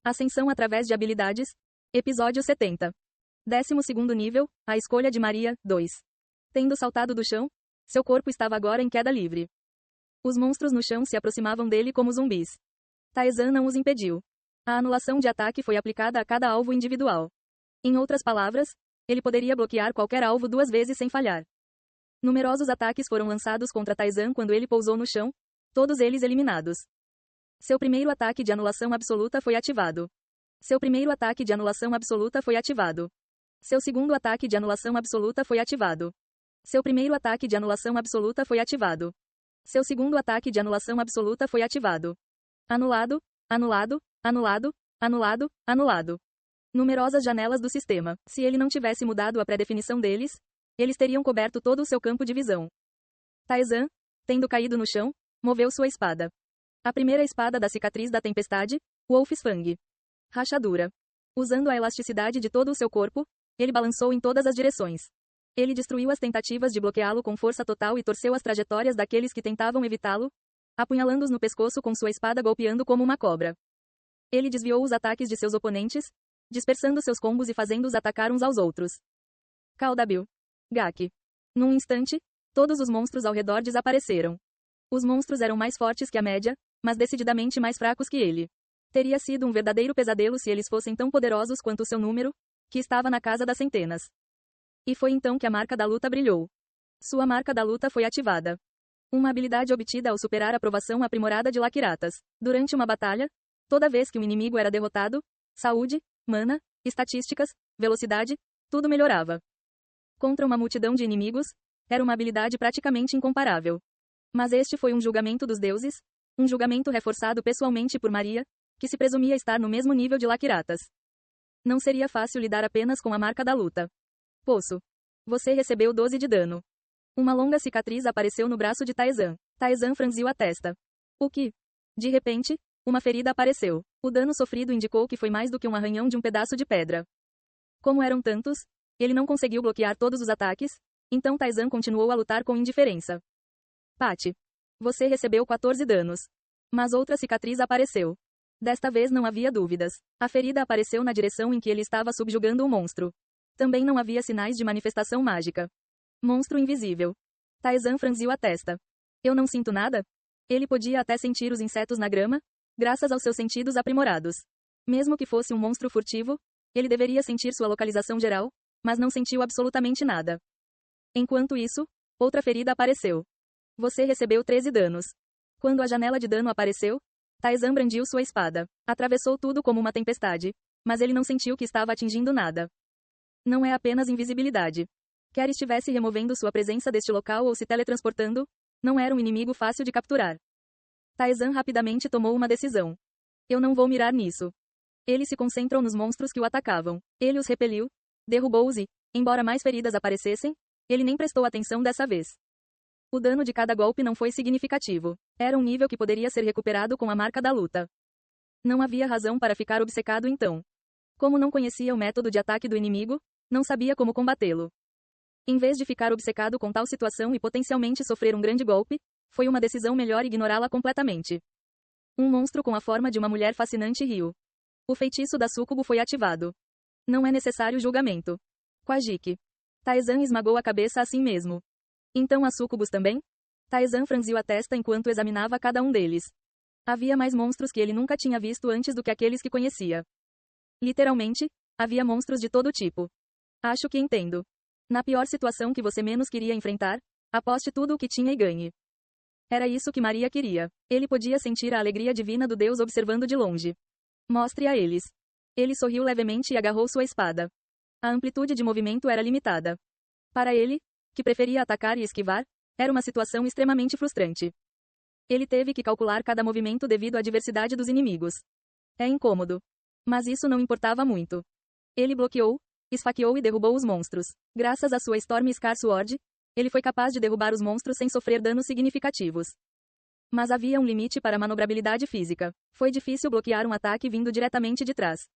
Ascensão através de habilidades. Episódio 70. 12º nível, a escolha de Maria, 2. Tendo saltado do chão, seu corpo estava agora em queda livre. Os monstros no chão se aproximavam dele como zumbis. Taesan não os impediu. A anulação de ataque foi aplicada a cada alvo individual. Em outras palavras, ele poderia bloquear qualquer alvo 2 vezes sem falhar. Numerosos ataques foram lançados contra Taesan quando ele pousou no chão, todos eles eliminados. Seu primeiro ataque de anulação absoluta foi ativado. Seu primeiro ataque de anulação absoluta foi ativado. Seu segundo ataque de anulação absoluta foi ativado. Seu primeiro ataque de anulação absoluta foi ativado. Seu segundo ataque de anulação absoluta foi ativado. Anulado, anulado, anulado, anulado, anulado. Numerosas janelas do sistema. Se ele não tivesse mudado a pré-definição deles, eles teriam coberto todo o seu campo de visão. Taesan, tendo caído no chão, moveu sua espada. A primeira espada da cicatriz da tempestade, Wolfsfang. Rachadura. Usando a elasticidade de todo o seu corpo, ele balançou em todas as direções. Ele destruiu as tentativas de bloqueá-lo com força total e torceu as trajetórias daqueles que tentavam evitá-lo, apunhalando-os no pescoço com sua espada golpeando como uma cobra. Ele desviou os ataques de seus oponentes, dispersando seus combos e fazendo-os atacar uns aos outros. Kaldabil. Gak. Num instante, todos os monstros ao redor desapareceram. Os monstros eram mais fortes que a média, mas decididamente mais fracos que ele. Teria sido um verdadeiro pesadelo se eles fossem tão poderosos quanto o seu número, que estava na casa das centenas. E foi então que a marca da luta brilhou. Sua marca da luta foi ativada. Uma habilidade obtida ao superar a provação aprimorada de Lakiratas. Durante uma batalha, toda vez que um inimigo era derrotado, saúde, mana, estatísticas, velocidade, tudo melhorava. Contra uma multidão de inimigos, era uma habilidade praticamente incomparável. Mas este foi um julgamento dos deuses, um julgamento reforçado pessoalmente por Maria, que se presumia estar no mesmo nível de Lakiratas. Não seria fácil lidar apenas com a marca da luta. Poço. Você recebeu 12 de dano. Uma longa cicatriz apareceu no braço de Taesan. Taesan franziu a testa. O que? De repente, uma ferida apareceu. O dano sofrido indicou que foi mais do que um arranhão de um pedaço de pedra. Como eram tantos, ele não conseguiu bloquear todos os ataques, então Taesan continuou a lutar com indiferença. Pati. Você recebeu 14 danos. Mas outra cicatriz apareceu. Desta vez não havia dúvidas. A ferida apareceu na direção em que ele estava subjugando o monstro. Também não havia sinais de manifestação mágica. Monstro invisível. Taesan franziu a testa. Eu não sinto nada? Ele podia até sentir os insetos na grama, graças aos seus sentidos aprimorados. Mesmo que fosse um monstro furtivo, ele deveria sentir sua localização geral, mas não sentiu absolutamente nada. Enquanto isso, outra ferida apareceu. Você recebeu 13 danos. Quando a janela de dano apareceu, Taesan brandiu sua espada. Atravessou tudo como uma tempestade. Mas ele não sentiu que estava atingindo nada. Não é apenas invisibilidade. Quer estivesse removendo sua presença deste local ou se teletransportando, não era um inimigo fácil de capturar. Taesan rapidamente tomou uma decisão. Eu não vou mirar nisso. Ele se concentrou nos monstros que o atacavam. Ele os repeliu, derrubou-os e, embora mais feridas aparecessem, ele nem prestou atenção dessa vez. O dano de cada golpe não foi significativo. Era um nível que poderia ser recuperado com a marca da luta. Não havia razão para ficar obcecado então. Como não conhecia o método de ataque do inimigo, não sabia como combatê-lo. Em vez de ficar obcecado com tal situação e potencialmente sofrer um grande golpe, foi uma decisão melhor ignorá-la completamente. Um monstro com a forma de uma mulher fascinante riu. O feitiço da súcubo foi ativado. Não é necessário julgamento. Quajik. Taesan esmagou a cabeça assim mesmo. Então há súcubos também? Taesan franziu a testa enquanto examinava cada um deles. Havia mais monstros que ele nunca tinha visto antes do que aqueles que conhecia. Literalmente, havia monstros de todo tipo. Acho que entendo. Na pior situação que você menos queria enfrentar, aposte tudo o que tinha e ganhe. Era isso que Maria queria. Ele podia sentir a alegria divina do Deus observando de longe. Mostre a eles. Ele sorriu levemente e agarrou sua espada. A amplitude de movimento era limitada. Para ele, que preferia atacar e esquivar, era uma situação extremamente frustrante. Ele teve que calcular cada movimento devido à diversidade dos inimigos. É incômodo. Mas isso não importava muito. Ele bloqueou, esfaqueou e derrubou os monstros. Graças à sua Storm Scar Sword, ele foi capaz de derrubar os monstros sem sofrer danos significativos. Mas havia um limite para a manobrabilidade física. Foi difícil bloquear um ataque vindo diretamente de trás.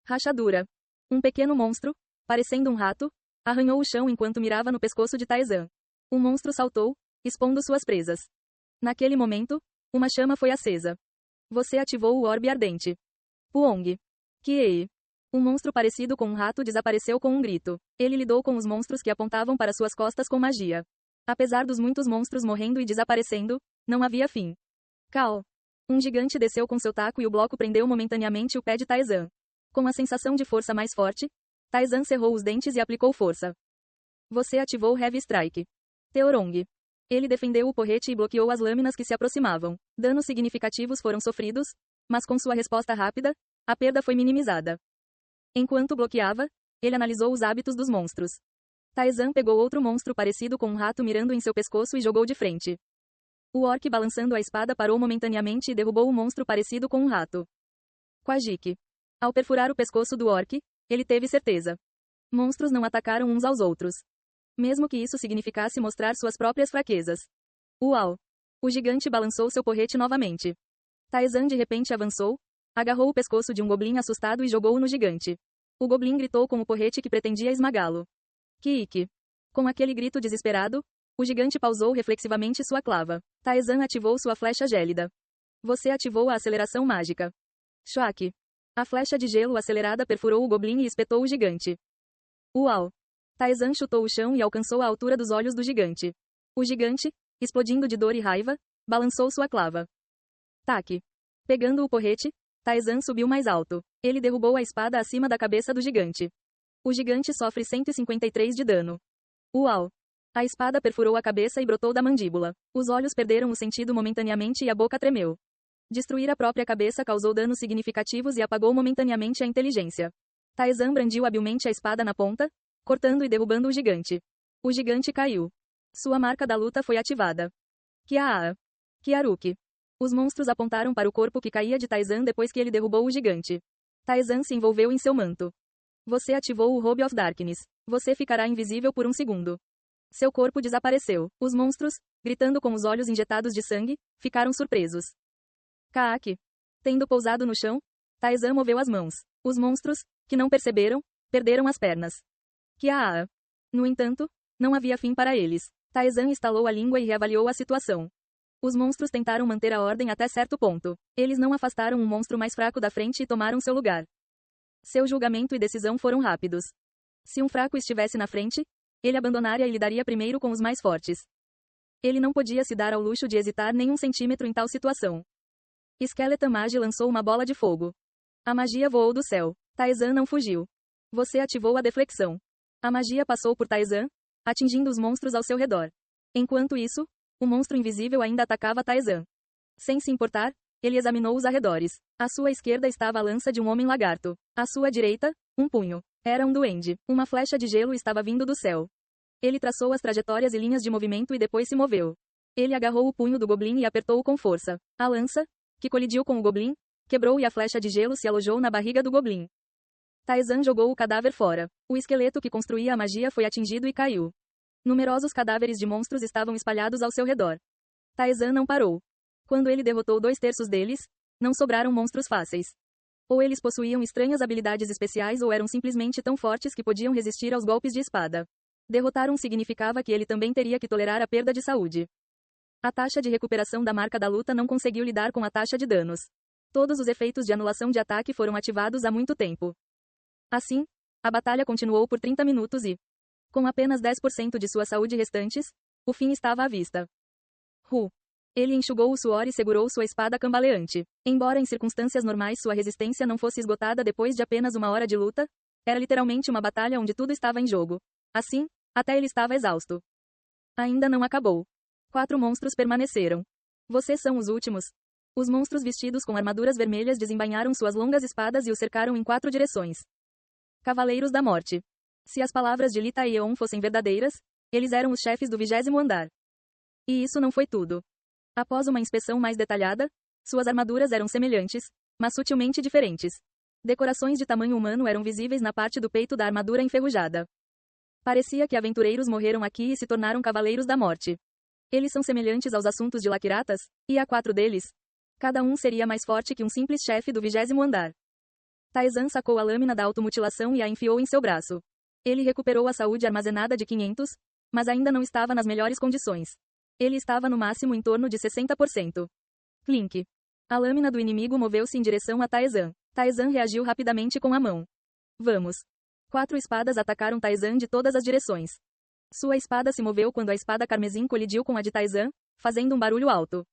Rachadura. Um pequeno monstro, parecendo um rato, arranhou o chão enquanto mirava no pescoço de Taesan. O monstro saltou, expondo suas presas. Naquele momento, uma chama foi acesa. Você ativou o orbe ardente. Puong. Kiei. Um monstro parecido com um rato desapareceu com um grito. Ele lidou com os monstros que apontavam para suas costas com magia. Apesar dos muitos monstros morrendo e desaparecendo, não havia fim. Cal. Um gigante desceu com seu taco e o bloco prendeu momentaneamente o pé de Taizan. Com a sensação de força mais forte, Taizan cerrou os dentes e aplicou força. Você ativou Heavy Strike. Teorong. Ele defendeu o porrete e bloqueou as lâminas que se aproximavam. Danos significativos foram sofridos, mas com sua resposta rápida, a perda foi minimizada. Enquanto bloqueava, ele analisou os hábitos dos monstros. Taizan pegou outro monstro parecido com um rato mirando em seu pescoço e jogou de frente. O orc balançando a espada parou momentaneamente e derrubou o monstro parecido com um rato. Quajik. Ao perfurar o pescoço do orc, ele teve certeza. Monstros não atacaram uns aos outros. Mesmo que isso significasse mostrar suas próprias fraquezas. Uau! O gigante balançou seu porrete novamente. Taizan de repente avançou, agarrou o pescoço de um goblin assustado e jogou-o no gigante. O goblin gritou com o porrete que pretendia esmagá-lo. Kiik. Com aquele grito desesperado, o gigante pausou reflexivamente sua clava. Taizan ativou sua flecha gélida. Você ativou a aceleração mágica. Shwak. A flecha de gelo acelerada perfurou o goblin e espetou o gigante. Uau! Taizan chutou o chão e alcançou a altura dos olhos do gigante. O gigante, explodindo de dor e raiva, balançou sua clava. Taque. Pegando o porrete, Taizan subiu mais alto. Ele derrubou a espada acima da cabeça do gigante. O gigante sofre 153 de dano. Uau! A espada perfurou a cabeça e brotou da mandíbula. Os olhos perderam o sentido momentaneamente e a boca tremeu. Destruir a própria cabeça causou danos significativos e apagou momentaneamente a inteligência. Taizan brandiu habilmente a espada na ponta, cortando e derrubando o gigante. O gigante caiu. Sua marca da luta foi ativada. Kiaa. Kiaruki. Os monstros apontaram para o corpo que caía de Taizan depois que ele derrubou o gigante. Taizan se envolveu em seu manto. Você ativou o Robe of Darkness. Você ficará invisível por um segundo. Seu corpo desapareceu. Os monstros, gritando com os olhos injetados de sangue, ficaram surpresos. Kaak. Tendo pousado no chão, Taizan moveu as mãos. Os monstros, que não perceberam, perderam as pernas. Kiaa. No entanto, não havia fim para eles. Taizan estalou a língua e reavaliou a situação. Os monstros tentaram manter a ordem até certo ponto. Eles não afastaram um monstro mais fraco da frente e tomaram seu lugar. Seu julgamento e decisão foram rápidos. Se um fraco estivesse na frente, ele abandonaria e lidaria primeiro com os mais fortes. Ele não podia se dar ao luxo de hesitar nem um centímetro em tal situação. Skeleton Mage lançou uma bola de fogo. A magia voou do céu. Taizan não fugiu. Você ativou a deflexão. A magia passou por Taizan, atingindo os monstros ao seu redor. Enquanto isso, o monstro invisível ainda atacava Taizan. Sem se importar, ele examinou os arredores. À sua esquerda estava a lança de um homem lagarto. À sua direita, um punho. Era um duende. Uma flecha de gelo estava vindo do céu. Ele traçou as trajetórias e linhas de movimento e depois se moveu. Ele agarrou o punho do goblin e apertou-o com força. A lança, que colidiu com o goblin, quebrou e a flecha de gelo se alojou na barriga do goblin. Taizan jogou o cadáver fora. O esqueleto que construía a magia foi atingido e caiu. Numerosos cadáveres de monstros estavam espalhados ao seu redor. Taizan não parou. Quando ele derrotou 2/3 deles, não sobraram monstros fáceis. Ou eles possuíam estranhas habilidades especiais ou eram simplesmente tão fortes que podiam resistir aos golpes de espada. Derrotar um significava que ele também teria que tolerar a perda de saúde. A taxa de recuperação da marca da luta não conseguiu lidar com a taxa de danos. Todos os efeitos de anulação de ataque foram ativados há muito tempo. Assim, a batalha continuou por 30 minutos e, com apenas 10% de sua saúde restantes, o fim estava à vista. Ele enxugou o suor e segurou sua espada cambaleante. Embora em circunstâncias normais sua resistência não fosse esgotada depois de apenas uma hora de luta, era literalmente uma batalha onde tudo estava em jogo. Assim, até ele estava exausto. Ainda não acabou. 4 monstros permaneceram. Vocês são os últimos. Os monstros vestidos com armaduras vermelhas desembainharam suas longas espadas e o cercaram em 4 direções. Cavaleiros da Morte. Se as palavras de Lita e Eon fossem verdadeiras, eles eram os chefes do 20º andar. E isso não foi tudo. Após uma inspeção mais detalhada, suas armaduras eram semelhantes, mas sutilmente diferentes. Decorações de tamanho humano eram visíveis na parte do peito da armadura enferrujada. Parecia que aventureiros morreram aqui e se tornaram cavaleiros da morte. Eles são semelhantes aos assuntos de Laquiratas, e há 4 deles. Cada um seria mais forte que um simples chefe do 20º andar. Taizan sacou a lâmina da automutilação e a enfiou em seu braço. Ele recuperou a saúde armazenada de 500, mas ainda não estava nas melhores condições. Ele estava no máximo em torno de 60%. Clink. A lâmina do inimigo moveu-se em direção a Taezan. Taezan reagiu rapidamente com a mão. Vamos. 4 espadas atacaram Taezan de todas as direções. Sua espada se moveu quando a espada carmesim colidiu com a de Taezan, fazendo um barulho alto.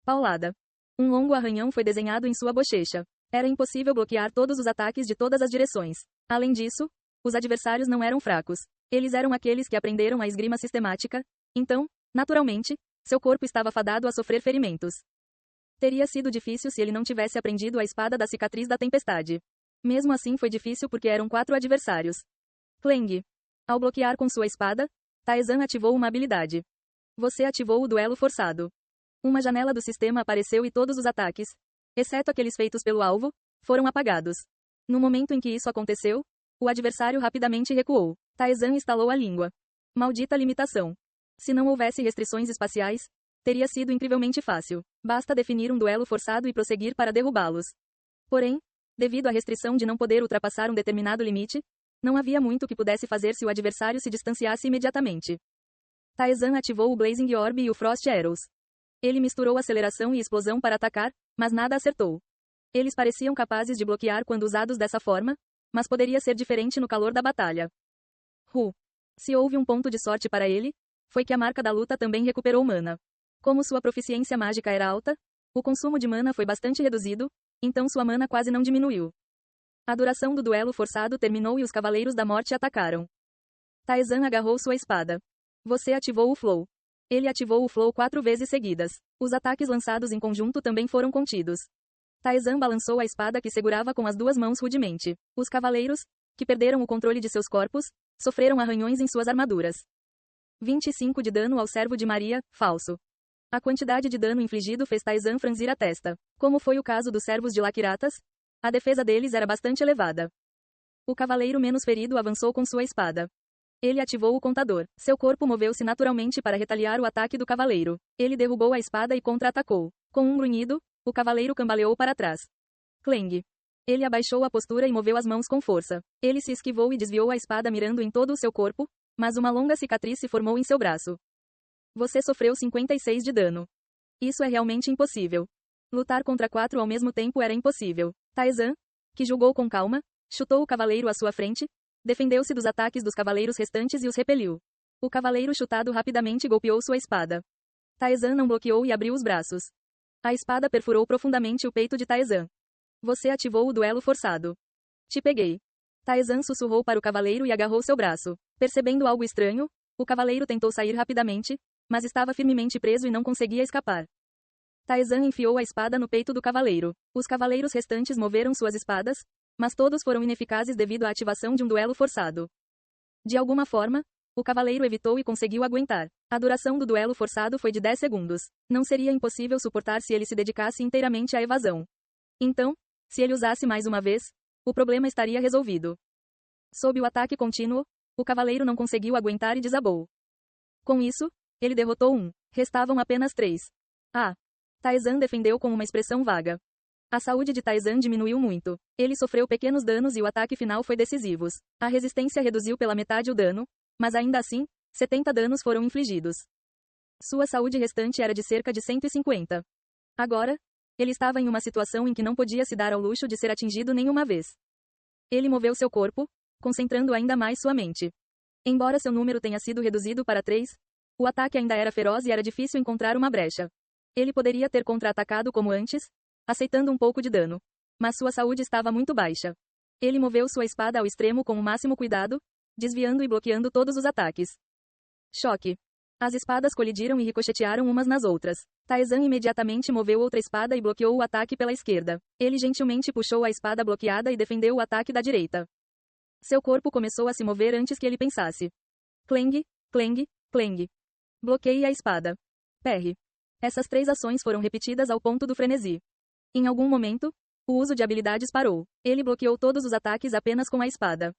Paulada. Um longo arranhão foi desenhado em sua bochecha. Era impossível bloquear todos os ataques de todas as direções. Além disso, os adversários não eram fracos. Eles eram aqueles que aprenderam a esgrima sistemática, então, naturalmente, seu corpo estava fadado a sofrer ferimentos. Teria sido difícil se ele não tivesse aprendido a espada da cicatriz da tempestade. Mesmo assim foi difícil porque eram 4 adversários. Clang. Ao bloquear com sua espada, Taezan ativou uma habilidade. Você ativou o duelo forçado. Uma janela do sistema apareceu e todos os ataques, exceto aqueles feitos pelo alvo, foram apagados. No momento em que isso aconteceu, o adversário rapidamente recuou. Taezan estalou a língua. Maldita limitação. Se não houvesse restrições espaciais, teria sido incrivelmente fácil. Basta definir um duelo forçado e prosseguir para derrubá-los. Porém, devido à restrição de não poder ultrapassar um determinado limite, não havia muito que pudesse fazer se o adversário se distanciasse imediatamente. Taezan ativou o Blazing Orb e o Frost Arrows. Ele misturou aceleração e explosão para atacar, mas nada acertou. Eles pareciam capazes de bloquear quando usados dessa forma, mas poderia ser diferente no calor da batalha. Se houve um ponto de sorte para ele, foi que a marca da luta também recuperou mana. Como sua proficiência mágica era alta, o consumo de mana foi bastante reduzido, então sua mana quase não diminuiu. A duração do duelo forçado terminou e os Cavaleiros da Morte atacaram. Taezan agarrou sua espada. Você ativou o Flow. Ele ativou o Flow 4 vezes seguidas. Os ataques lançados em conjunto também foram contidos. Taezan balançou a espada que segurava com as 2 mãos rudemente. Os Cavaleiros, que perderam o controle de seus corpos, sofreram arranhões em suas armaduras. 25 de dano ao servo de Maria, falso. A quantidade de dano infligido fez Taezan franzir a testa. Como foi o caso dos servos de Laquiratas, a defesa deles era bastante elevada. O cavaleiro menos ferido avançou com sua espada. Ele ativou o contador. Seu corpo moveu-se naturalmente para retaliar o ataque do cavaleiro. Ele derrubou a espada e contra-atacou. Com um grunhido, o cavaleiro cambaleou para trás. Clang. Ele abaixou a postura e moveu as mãos com força. Ele se esquivou e desviou a espada mirando em todo o seu corpo, mas uma longa cicatriz se formou em seu braço. Você sofreu 56 de dano. Isso é realmente impossível. Lutar contra 4 ao mesmo tempo era impossível. Taezan, que julgou com calma, chutou o cavaleiro à sua frente, defendeu-se dos ataques dos cavaleiros restantes e os repeliu. O cavaleiro chutado rapidamente golpeou sua espada. Taezan não bloqueou e abriu os braços. A espada perfurou profundamente o peito de Taezan. Você ativou o duelo forçado. Te peguei. Taezan sussurrou para o cavaleiro e agarrou seu braço. Percebendo algo estranho, o cavaleiro tentou sair rapidamente, mas estava firmemente preso e não conseguia escapar. Taezan enfiou a espada no peito do cavaleiro. Os cavaleiros restantes moveram suas espadas, mas todos foram ineficazes devido à ativação de um duelo forçado. De alguma forma, o cavaleiro evitou e conseguiu aguentar. A duração do duelo forçado foi de 10 segundos. Não seria impossível suportar se ele se dedicasse inteiramente à evasão. Então, se ele usasse mais uma vez, o problema estaria resolvido. Sob o ataque contínuo, o cavaleiro não conseguiu aguentar e desabou. Com isso, ele derrotou um. Restavam apenas 3. Taezan defendeu com uma expressão vaga. A saúde de Taezan diminuiu muito. Ele sofreu pequenos danos e o ataque final foi decisivo. A resistência reduziu pela metade o dano, mas ainda assim, 70 danos foram infligidos. Sua saúde restante era de cerca de 150. Agora, ele estava em uma situação em que não podia se dar ao luxo de ser atingido nenhuma vez. Ele moveu seu corpo, concentrando ainda mais sua mente. Embora seu número tenha sido reduzido para 3, o ataque ainda era feroz e era difícil encontrar uma brecha. Ele poderia ter contra-atacado como antes, aceitando um pouco de dano. Mas sua saúde estava muito baixa. Ele moveu sua espada ao extremo com o máximo cuidado, desviando e bloqueando todos os ataques. Choque. As espadas colidiram e ricochetearam umas nas outras. Taezan imediatamente moveu outra espada e bloqueou o ataque pela esquerda. Ele gentilmente puxou a espada bloqueada e defendeu o ataque da direita. Seu corpo começou a se mover antes que ele pensasse. Clang, clang, clang. Bloqueie a espada. PR. Essas 3 ações foram repetidas ao ponto do frenesi. Em algum momento, o uso de habilidades parou. Ele bloqueou todos os ataques apenas com a espada.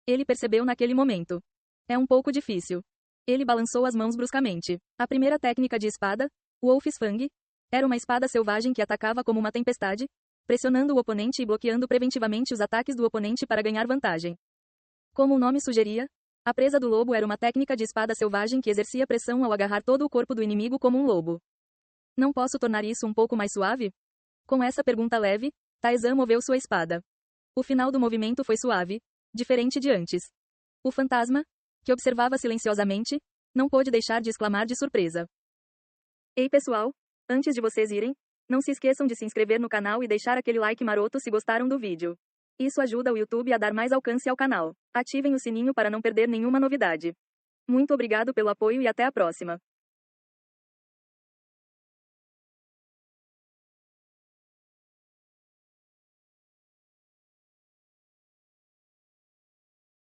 Ele percebeu naquele momento. É um pouco difícil. Ele balançou as mãos bruscamente. A primeira técnica de espada, Wolf's Fang, era uma espada selvagem que atacava como uma tempestade, pressionando o oponente e bloqueando preventivamente os ataques do oponente para ganhar vantagem. Como o nome sugeria, a presa do lobo era uma técnica de espada selvagem que exercia pressão ao agarrar todo o corpo do inimigo como um lobo. Não posso tornar isso um pouco mais suave? Com essa pergunta leve, Tarzan moveu sua espada. O final do movimento foi suave, diferente de antes. O fantasma, que observava silenciosamente, não pôde deixar de exclamar de surpresa. Ei pessoal, antes de vocês irem, não se esqueçam de se inscrever no canal e deixar aquele like maroto se gostaram do vídeo. Isso ajuda o YouTube a dar mais alcance ao canal. Ativem o sininho para não perder nenhuma novidade. Muito obrigado pelo apoio e até a próxima.